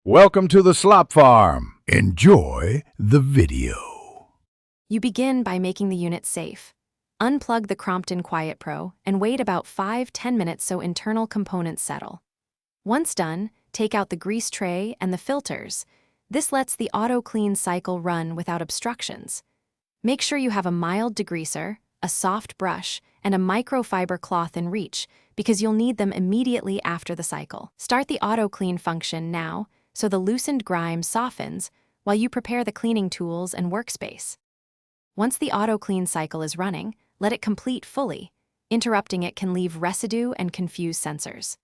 Welcome to the Slop Farm. Enjoy the video. You begin by making the unit safe. Unplug the Crompton Quietpro and wait about 5–10 minutes so internal components settle. Once done, take out the grease tray and the filters. This lets the auto-clean cycle run without obstructions. Make sure you have a mild degreaser, a soft brush, and a microfiber cloth in reach because you'll need them immediately after the cycle. Start the auto-clean function now so the loosened grime softens while you prepare the cleaning tools and workspace. Once the auto-clean cycle is running, let it complete fully. Interrupting it can leave residue and confuse sensors.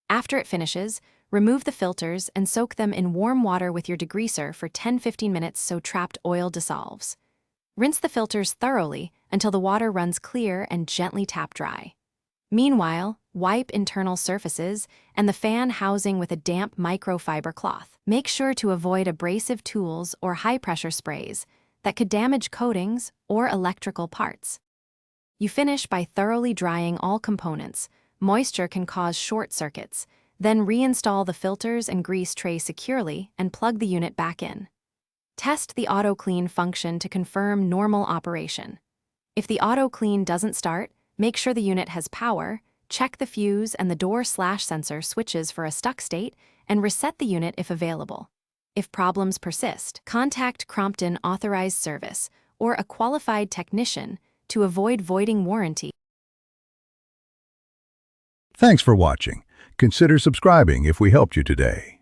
After it finishes, remove the filters and soak them in warm water with your degreaser for 10–15 minutes so trapped oil dissolves. Rinse the filters thoroughly until the water runs clear and gently tap dry. Meanwhile, wipe internal surfaces and the fan housing with a damp microfiber cloth. Make sure to avoid abrasive tools or high-pressure sprays that could damage coatings or electrical parts. You finish by thoroughly drying all components. Moisture can cause short circuits. Then reinstall the filters and grease tray securely and plug the unit back in. Test the auto-clean function to confirm normal operation. If the auto-clean doesn't start, make sure the unit has power, check the fuse and the door/sensor switches for a stuck state, and reset the unit if available. If problems persist, contact Crompton Authorized Service or a qualified technician to avoid voiding warranty. Thanks for watching. Consider subscribing if we helped you today.